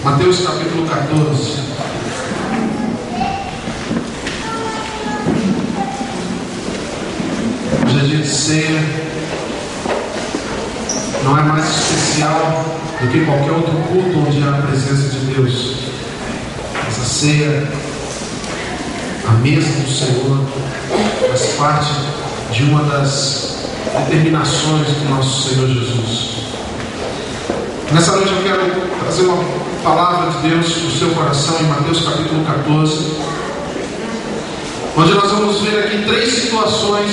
Mateus capítulo 14. Hoje é dia de ceia. Não é mais especial do que qualquer outro culto onde há a presença de Deus. Essa ceia, a mesa do Senhor, faz parte de uma das determinações do nosso Senhor Jesus. Nessa noite eu quero trazer uma palavra de Deus para o seu coração em Mateus capítulo 14, onde nós vamos ver aqui 3 situações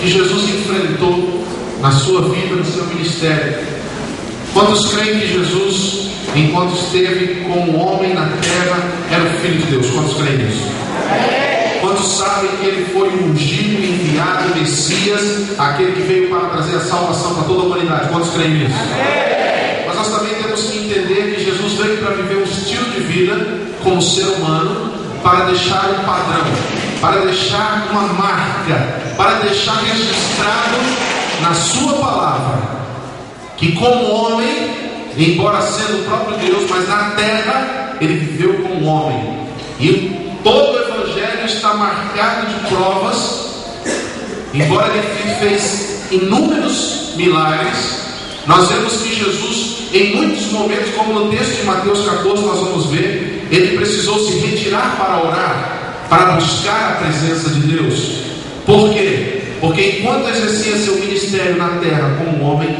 que Jesus enfrentou na sua vida, no seu ministério. Quantos creem que Jesus, enquanto esteve como homem na terra, era o Filho de Deus? Quantos creem nisso? Quantos sabem que Ele foi o ungido, enviado, o Messias, aquele que veio para trazer a salvação para toda a humanidade? Quantos creem nisso? Mas nós também temos que entender que Jesus veio para viver um estilo de vida como ser humano, para deixar um padrão, para deixar uma marca, para deixar registrado na sua palavra, que como homem, embora sendo o próprio Deus, mas na terra, Ele viveu como homem. E todo o Evangelho está marcado de provas. Embora Ele fez inúmeros milagres, nós vemos que Jesus, em muitos momentos, como no texto de Mateus 14 nós vamos ver, Ele precisou se retirar para orar, para buscar a presença de Deus. Por quê? Porque enquanto exercia seu ministério na terra como homem,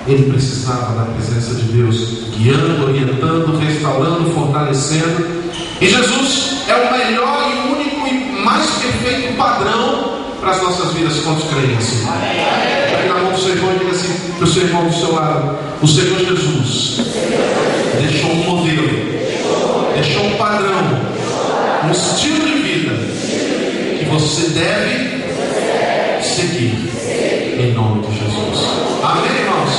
Ele precisava da presença de Deus, guiando, orientando, restaurando, fortalecendo. E Jesus é o melhor e único e mais perfeito padrão para as nossas vidas. Quantos creem assim? Pega na mão do seu irmão e diga assim para o seu irmão do seu lado: o Senhor Jesus deixou um modelo, deixou um padrão, um estilo de vida que você deve seguir, em nome de Jesus. Amém, irmãos?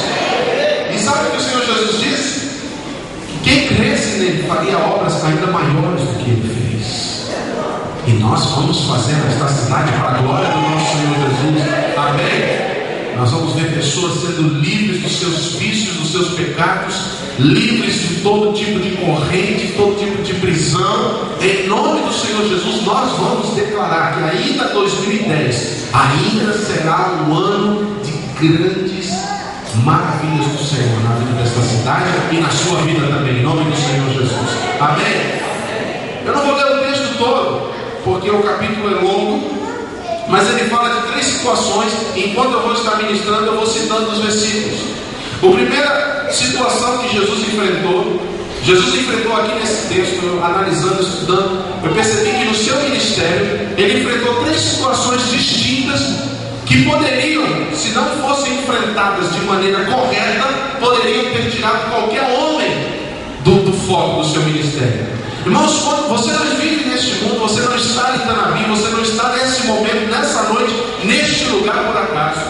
E sabe o que o Senhor Jesus disse? Que quem cresce nele faria obras ainda maiores do que Ele fez. E nós vamos fazer nesta cidade para a glória do nosso Senhor Jesus. Amém? Nós vamos ver pessoas sendo livres dos seus vícios, dos seus pecados, livres de todo tipo de corrente, todo tipo de prisão. Em nome do Senhor Jesus, nós vamos declarar que ainda 2010 ainda será um ano de grandes maravilhas do Senhor na vida desta cidade e na sua vida também, em nome do Senhor Jesus. Amém? Eu não vou ler o texto todo, porque o capítulo é longo, mas ele fala de 3 situações. Enquanto eu vou estar ministrando, eu vou citando os versículos. A primeira situação que Jesus enfrentou aqui nesse texto, eu, analisando, estudando, eu percebi que no seu ministério ele enfrentou 3 situações distintas que poderiam, se não fossem enfrentadas de maneira correta, poderiam ter tirado qualquer homem do foco do seu ministério. Irmãos, quando você não vive neste mundo, você não está em Tanabi, você não está nesse momento, nessa noite, neste lugar por acaso.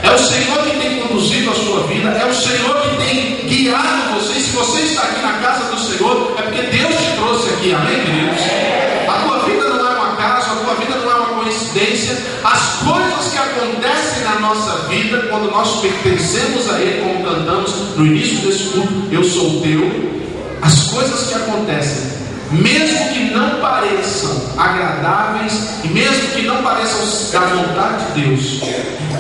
É o Senhor que tem conduzido a sua vida, é o Senhor que tem guiado você. Se você está aqui na casa do Senhor, é porque Deus te trouxe aqui, amém, queridos? A tua vida não é um acaso, a tua vida não é uma coincidência. As coisas que acontecem na nossa vida, quando nós pertencemos a Ele, como cantamos no início desse culto, eu sou teu. As coisas que acontecem, mesmo que não pareçam agradáveis e mesmo que não pareçam da vontade de Deus,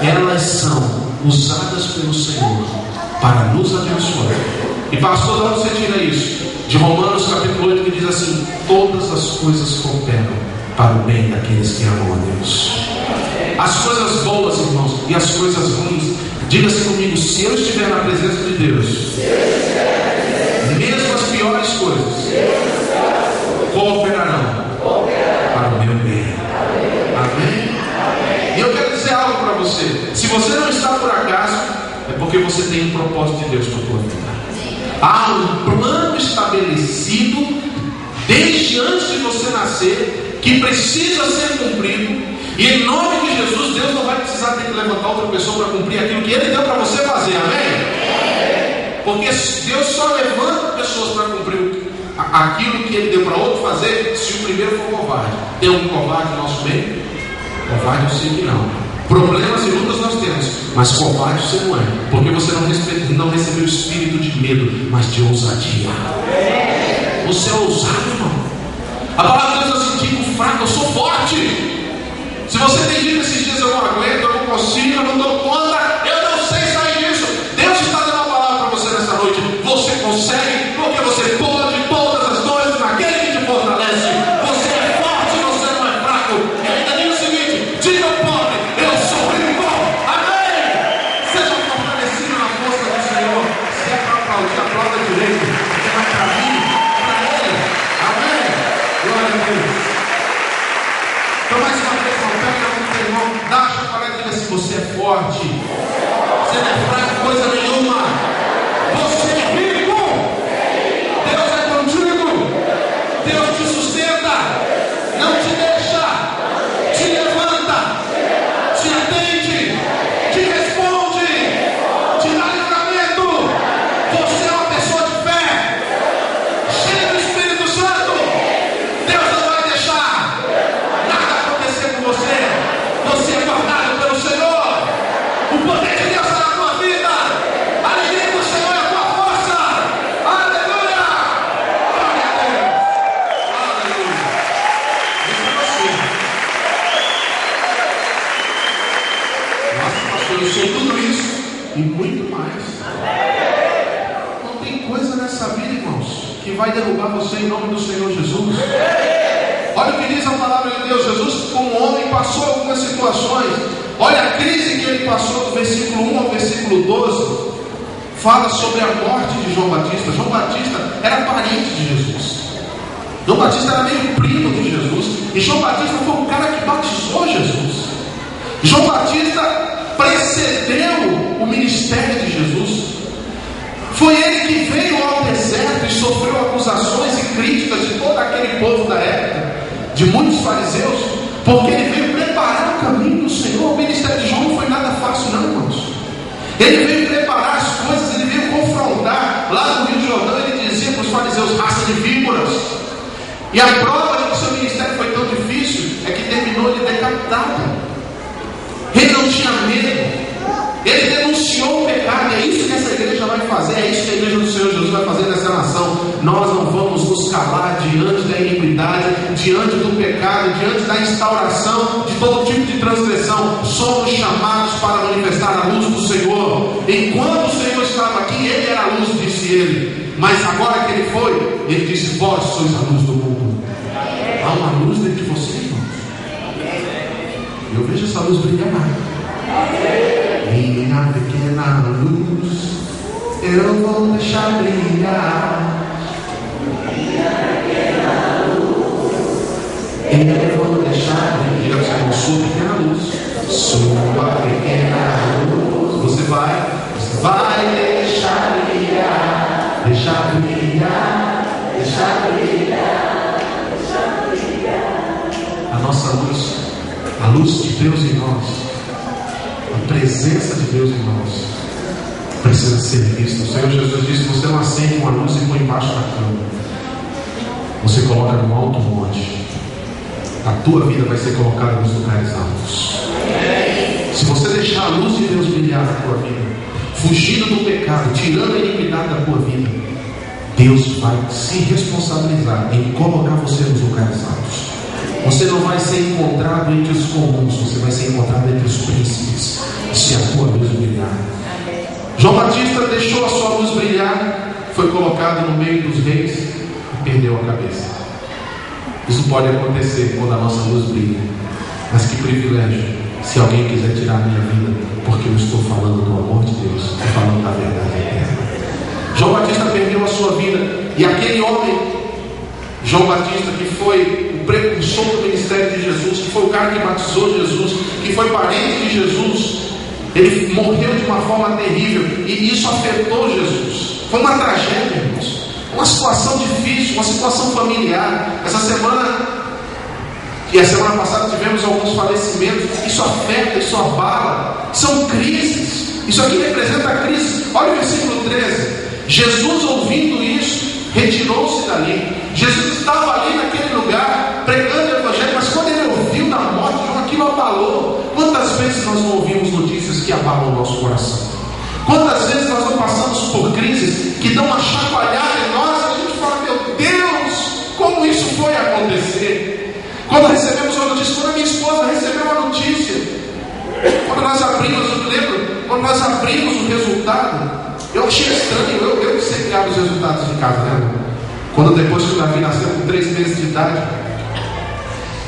elas são usadas pelo Senhor para nos abençoar. E pastor, de onde você tira isso? De Romanos capítulo 8, que diz assim: todas as coisas cooperam para o bem daqueles que amam a Deus. As coisas boas, irmãos, e as coisas ruins. Diga-se comigo: se eu estiver na presença de Deus, mesmo as piores coisas cooperarão para o meu bem. Amém? E eu quero dizer algo para você: se você não está por acaso, é porque você tem um propósito de Deus para a sua vida. Há um plano estabelecido desde antes de você nascer, que precisa ser cumprido. E em nome de Jesus, Deus não vai precisar ter que levantar outra pessoa para cumprir aquilo que Ele deu para você fazer. Amém? Porque Deus só levanta pessoas para cumprir aquilo que Ele deu para outro fazer, se o primeiro for covarde. Tem um covarde no nosso meio? Covarde eu sei que não. Problemas e lutas nós temos, mas covarde você não é, porque você não recebeu o espírito de medo, mas de ousadia. Você é ousado, irmão. A palavra de Deus é assim: digo fraco, eu sou forte. Se você tem dito esses dias, eu não aguento, eu não consigo, eu não dou conta, eu não sei sair disso, Deus está dando uma palavra para você nessa noite. Você consegue, porque você pode todas as coisas naquele que te fortalece. Você é forte, você não é fraco. E ainda diz o seguinte: diga ao pobre, eu sou rico. Amém. Seja fortalecido na força do Senhor. Se é para aplaudir, aplauda direito. Se é para mim, para Ele. Amém. Glória a Deus. Então, mais uma vez, pega no teu irmão, dá a chacoalhada e diga assim: você é forte. Você não é fraco coisa nenhuma. Você é rico. Deus é contigo. Deus te sustenta. Não te deixa. Te levanta. Te atende. Te responde. Te dá livramento. Você é uma pessoa de fé, cheia do Espírito Santo. Deus não vai deixar nada acontecer com você. Você é guardado pelo Senhor. O poder de Deus está na tua vida. A alegria do Senhor é a tua força. Aleluia. Glória a Deus. Aleluia. Isso é você. Nossa, pastor, eu sei tudo isso e muito mais. Não tem coisa nessa vida, irmãos, que vai derrubar você em nome do Senhor Jesus. Olha o que diz a palavra de Deus. Jesus, como homem, passou algumas situações. Olha a crise que ele passou, do versículo 1 ao versículo 12. Fala sobre a morte de João Batista. João Batista era parente de Jesus. João Batista era meio primo de Jesus. E João Batista foi o cara que batizou Jesus. João Batista precedeu o ministério de Jesus. Foi ele que veio ao deserto e sofreu acusações e críticas de todo aquele povo da época, de muitos fariseus, porque ele veio preparar o caminho do Senhor. O ministério de João não foi nada fácil não, irmãos. Ele veio preparar as coisas, ele veio confrontar. Lá no Rio Jordão ele dizia para os fariseus: raça de víboras. E a prova de que o seu ministério foi tão difícil é que terminou ele decapitado. Ele não tinha medo. Ele denunciou o pecado. E é isso que essa igreja vai fazer. É isso que a igreja do Senhor Jesus vai fazer nessa nação. Nós não vamos nos calar diante da iniquidade, diante do pecado, diante da instauração de todo tipo de transgressão. Somos chamados para manifestar a luz do Senhor. Enquanto o Senhor estava aqui, Ele era a luz, disse Ele. Mas agora que Ele foi, Ele disse: vós sois a luz do mundo. Há uma luz dentro de você, irmãos. Eu vejo essa luz brilhar. Minha pequena luz, eu vou deixar brilhar. Minha pequena luz, eu vou deixar brilhar. Eu sou pequena luz, sua pequena luz. Você vai deixar brilhar, deixar brilhar, deixar brilhar, deixar brilhar. A nossa luz, a luz de Deus em nós, a presença de Deus em nós precisa ser vista. O Senhor Jesus disse: você não acende uma luz e põe embaixo da cama, você coloca no alto monte. A tua vida vai ser colocada nos lugares altos. Se você deixar a luz de Deus brilhar na tua vida, fugindo do pecado, tirando a iniquidade da tua vida, Deus vai se responsabilizar em colocar você nos lugares altos. Você não vai ser encontrado entre os comuns, você vai ser encontrado entre os príncipes, se a tua luz brilhar. João Batista deixou a sua luz brilhar, foi colocado no meio dos reis e perdeu a cabeça. Isso pode acontecer quando a nossa luz brilha. Mas que privilégio se alguém quiser tirar a minha vida, porque eu estou falando do amor de Deus, estou falando da verdade eterna. João Batista perdeu a sua vida, e aquele homem, João Batista, que foi o precursor do ministério de Jesus, que foi o cara que batizou Jesus, que foi parente de Jesus, ele morreu de uma forma terrível, e isso afetou Jesus. Foi uma tragédia, irmãos, uma situação difícil, uma situação familiar. Essa semana e a semana passada tivemos alguns falecimentos. Isso afeta, isso abala, são crises. Isso aqui representa a crise. Olha o versículo 13. Jesus, ouvindo isso, retirou-se dali. Jesus estava ali naquele lugar pregando o evangelho, mas quando ele ouviu da morte de João, aquilo abalou. Quantas vezes nós não coração. Quantas vezes nós não passamos por crises que dão uma chacoalhada em nós e a gente fala: meu Deus, como isso foi acontecer? Quando recebemos uma notícia, quando a minha esposa recebeu uma notícia, quando nós abrimos, eu lembro, quando nós abrimos o resultado, eu achei estranho, eu sempre abro os resultados de casa, né? Quando depois que o Davi nasceu com 3 meses de idade,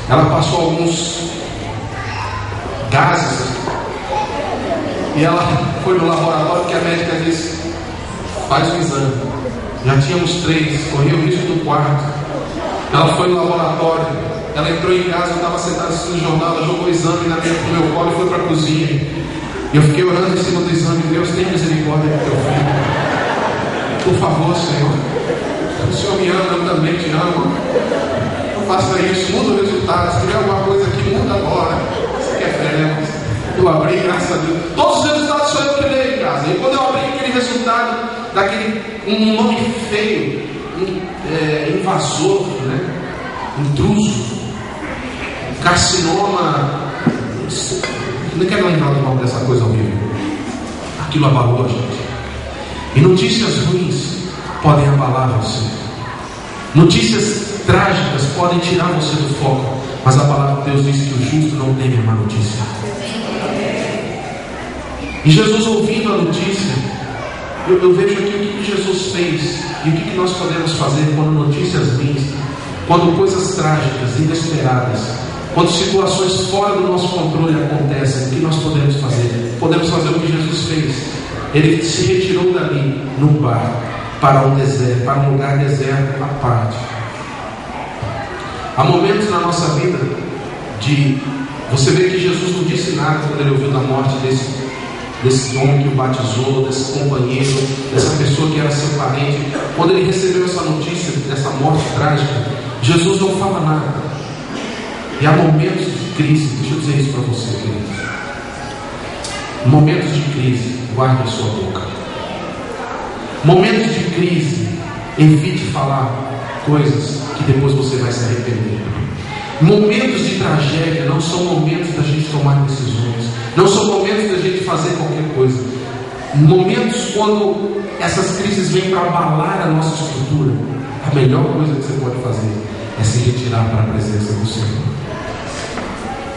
ela passou alguns gases e ela foi no laboratório, que a médica disse: faz um exame. Já tínhamos 3, corria o risco do 4. Ela foi no laboratório, ela entrou em casa, eu estava sentado assistindo o jornal, ela jogou o exame no meu colo e foi para a cozinha. E eu fiquei orando em cima do exame: Deus, tenha misericórdia do teu filho, por favor, Senhor. O Senhor me ama, eu também te amo. Não faça isso, muda o resultado. Se tiver alguma coisa aqui, muda agora. Você quer fé, né? Eu abri, graças a Deus. Todos os resultados só eu que dei em casa. E quando eu abri aquele resultado, daquele um nome feio, invasor, né? Intruso, carcinoma. Não quero lembrar o nome dessa coisa horrível. Aquilo abalou a gente. E notícias ruins podem abalar você. Notícias trágicas podem tirar você do foco. Mas a palavra de Deus diz que o justo não teme a má notícia. E Jesus, ouvindo a notícia, eu vejo aqui o que Jesus fez e o que nós podemos fazer quando notícias ruins, quando coisas trágicas, inesperadas, quando situações fora do nosso controle acontecem. O que nós podemos fazer? Podemos fazer o que Jesus fez. Ele se retirou dali num bar, para um deserto, para um lugar deserto à parte. Há momentos na nossa vida de você vê que Jesus não disse nada quando ele ouviu da morte desse homem que o batizou, desse companheiro, dessa pessoa que era seu parente. Quando ele recebeu essa notícia dessa morte trágica, Jesus não fala nada. E há momentos de crise. Deixa eu dizer isso para você, queridos. Momentos de crise, guarde a sua boca. Momentos de crise, evite falar coisas que depois você vai se arrepender. Momentos de tragédia não são momentos da gente tomar decisões, não são momentos da gente fazer qualquer coisa. Momentos quando essas crises vêm para abalar a nossa estrutura, a melhor coisa que você pode fazer é se retirar para a presença do Senhor.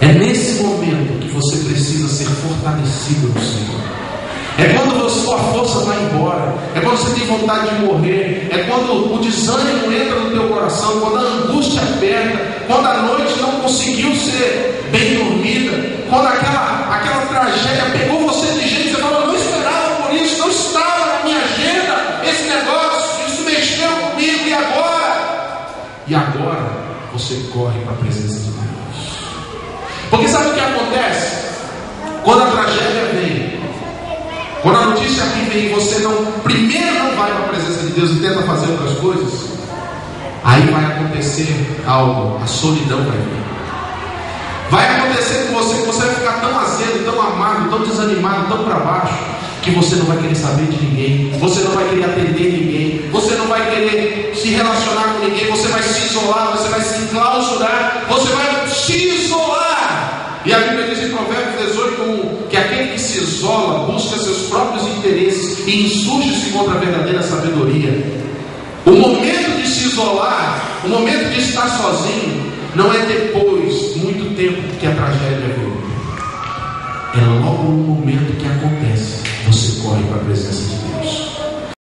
É nesse momento que você precisa ser fortalecido no Senhor. É quando a sua força vai embora, é quando você tem vontade de morrer, é quando o desânimo entra no teu coração, quando a angústia aperta, quando a noite não conseguiu ser bem dormida, quando aquela tragédia pegou você de jeito que você fala: eu não esperava por isso, não estava na minha agenda esse negócio, isso mexeu comigo, e agora? E agora você corre para a presença de Deus. Porque sabe o que acontece? Quando a tragédia vem, quando a notícia aqui vem e você primeiro não vai para a presença de Deus e tenta fazer outras coisas, aí vai acontecer algo, a solidão vai vir. Vai acontecer com você que você vai ficar tão azedo, tão amargo, tão desanimado, tão para baixo, que você não vai querer saber de ninguém, você não vai querer atender ninguém, você não vai querer se relacionar com ninguém, você vai se isolar, você vai se enclausurar, você vai se isolar. E a Bíblia diz em Provérbios 18:1 que aquele que se isola busca seus próprios interesses e insurge-se contra a verdadeira sabedoria. O momento de se isolar, o momento de estar sozinho, não é depois, muito tempo, que a tragédia veio. É logo no momento que acontece, você corre para a presença de Deus.